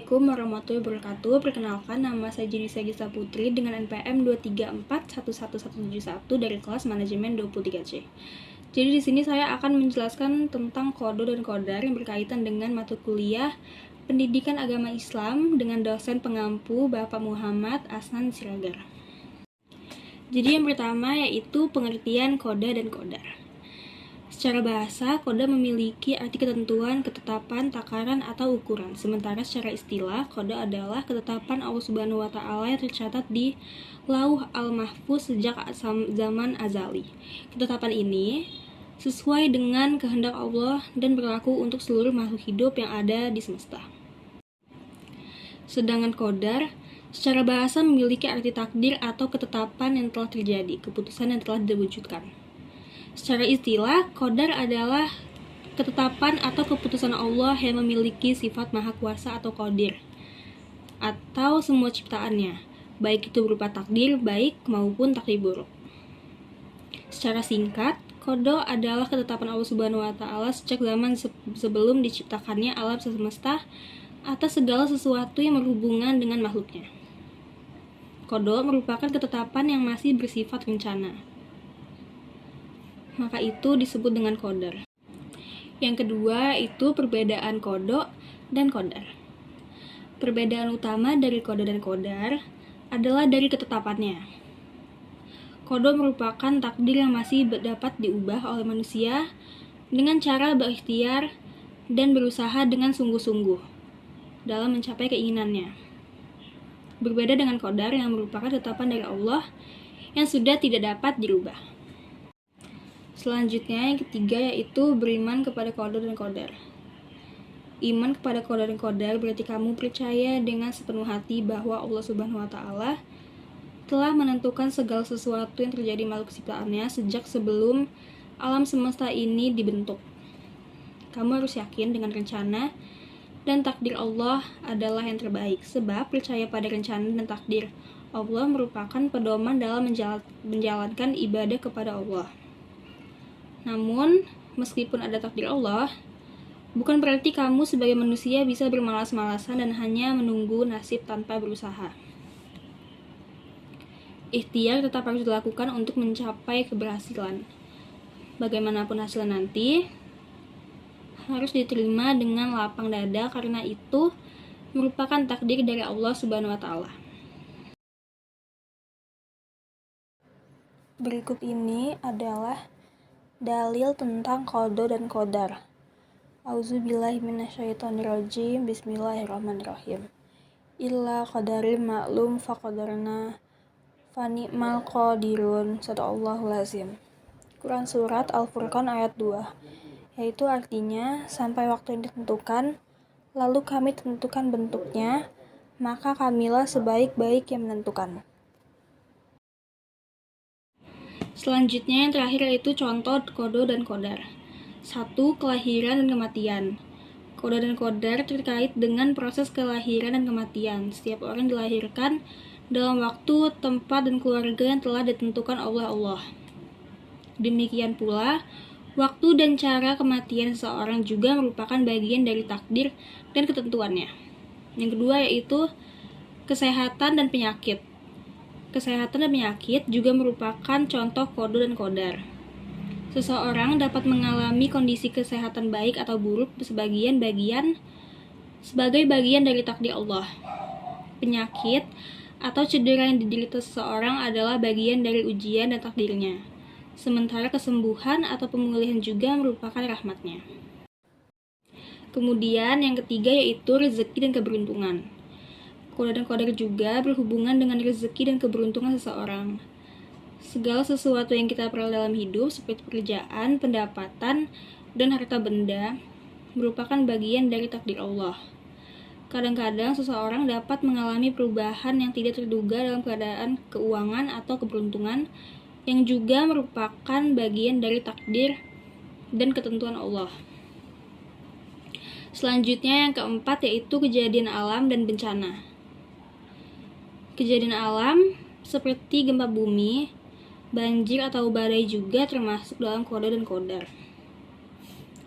Assalamualaikum warahmatullahi wabarakatuh. Perkenalkan, nama saya Jenisa Gisa Putri dengan NPM 2341171 dari kelas manajemen 23C. Jadi di sini saya akan menjelaskan tentang kodo dan kodar yang berkaitan dengan mata kuliah Pendidikan Agama Islam dengan dosen pengampu Bapak Muhammad Asnan Siregar. Jadi yang pertama yaitu pengertian koda dan kodar. Secara bahasa, koda memiliki arti ketentuan, ketetapan, takaran, atau ukuran. Sementara secara istilah, koda adalah ketetapan Allah Subhanahu wa Ta'ala yang tercatat di Lauh Al-Mahfuz sejak zaman azali. Ketetapan ini sesuai dengan kehendak Allah dan berlaku untuk seluruh makhluk hidup yang ada di semesta. Sedangkan kodar secara bahasa memiliki arti takdir atau ketetapan yang telah terjadi, keputusan yang telah diwujudkan. Secara istilah, kodar adalah ketetapan atau keputusan Allah yang memiliki sifat maha kuasa atau qadir, atau semua ciptaannya, baik itu berupa takdir baik maupun takdir buruk. Secara singkat, kodo adalah ketetapan Allah Subhanahu wa Ta'ala sejak zaman sebelum diciptakannya alam semesta atas segala sesuatu yang berhubungan dengan makhluknya. Kodo merupakan ketetapan yang masih bersifat rencana, maka itu disebut dengan kodar. Yang kedua itu perbedaan kodo dan kodar. Perbedaan utama dari kodo dan kodar adalah dari ketetapannya. Kodo merupakan takdir yang masih dapat diubah oleh manusia dengan cara berikhtiar dan berusaha dengan sungguh-sungguh dalam mencapai keinginannya. Berbeda dengan kodar yang merupakan ketetapan dari Allah yang sudah tidak dapat dirubah. Selanjutnya yang ketiga yaitu beriman kepada kodo dan kodar. Iman kepada kodo dan kodar berarti kamu percaya dengan sepenuh hati bahwa Allah Subhanahu wa Ta'ala telah menentukan segala sesuatu yang terjadi makhluk ciptaannya sejak sebelum alam semesta ini dibentuk. Kamu harus yakin dengan rencana dan takdir Allah adalah yang terbaik, sebab percaya pada rencana dan takdir Allah merupakan pedoman dalam menjalankan ibadah kepada Allah. Namun, meskipun ada takdir Allah, bukan berarti kamu sebagai manusia bisa bermalas-malasan dan hanya menunggu nasib tanpa berusaha. Ikhtiar tetap harus dilakukan untuk mencapai keberhasilan. Bagaimanapun hasilnya nanti, harus diterima dengan lapang dada karena itu merupakan takdir dari Allah Subhanahu wa Ta'ala. Berikut ini adalah dalil tentang kodo dan kodar. Auzubillahi minasyaitonirrajim. Bismillahirrahmanirrahim. Illa qadarim maklum faqadarna fani'mal qadirun. Sadaqallahul azim. Quran Surat Al-Furqan ayat 2, yaitu artinya sampai waktu yang ditentukan, lalu kami tentukan bentuknya, maka kamilah sebaik-baik yang menentukan. Selanjutnya yang terakhir yaitu contoh kodo dan kodar. 1. Kelahiran dan kematian. Kodo dan kodar terkait dengan proses kelahiran dan kematian. Setiap orang dilahirkan dalam waktu, tempat, dan keluarga yang telah ditentukan oleh Allah. Demikian pula, waktu dan cara kematian seseorang juga merupakan bagian dari takdir dan ketentuannya. Yang kedua yaitu kesehatan dan penyakit. Kesehatan dan penyakit juga merupakan contoh kodo dan kodar. Seseorang dapat mengalami kondisi kesehatan baik atau buruk sebagai bagian dari takdir Allah. Penyakit atau cedera yang diderita seseorang adalah bagian dari ujian dan takdirnya. Sementara kesembuhan atau pemulihan juga merupakan rahmatnya. Kemudian yang ketiga yaitu rezeki dan keberuntungan. Kodo dan kodar juga berhubungan dengan rezeki dan keberuntungan seseorang. Segala sesuatu yang kita peroleh dalam hidup seperti pekerjaan, pendapatan, dan harta benda merupakan bagian dari takdir Allah. Kadang-kadang seseorang dapat mengalami perubahan yang tidak terduga dalam keadaan keuangan atau keberuntungan yang juga merupakan bagian dari takdir dan ketentuan Allah. Selanjutnya yang keempat yaitu kejadian alam dan bencana. Kejadian alam seperti gempa bumi, banjir atau badai juga termasuk dalam kodo dan kodar.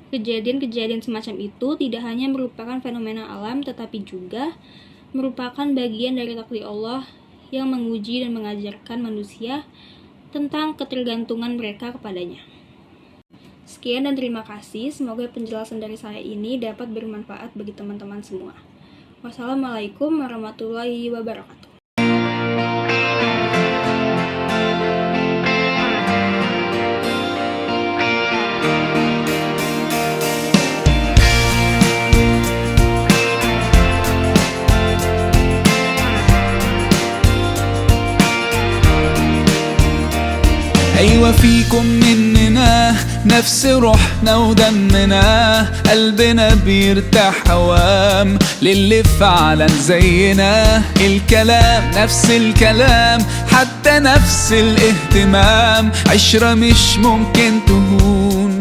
Kejadian-kejadian semacam itu tidak hanya merupakan fenomena alam, tetapi juga merupakan bagian dari takdir Allah yang menguji dan mengajarkan manusia tentang ketergantungan mereka kepadanya. Sekian dan terima kasih, semoga penjelasan dari saya ini dapat bermanfaat bagi teman-teman semua. Wassalamualaikum warahmatullahi wabarakatuh. أيوة فيكم مننا نفس روحنا ودمنا، قلبنا بيرتاح هوام للي فعلا زينا. الكلام نفس الكلام، حتى نفس الاهتمام، عشرة مش ممكن تهون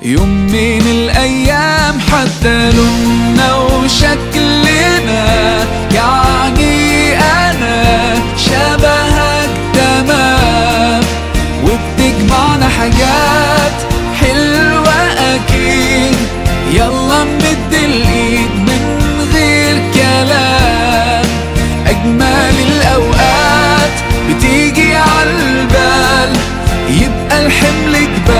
يوم من الأيام. حتى لوننا وشكلنا، يعني أنا شبهك تمام، وبتجمعنا حاجات حلوة أكيد. يلا نمد الإيد من غير كلام، أجمل الأوقات بتيجي عالبال، يبقى الحمل جبال.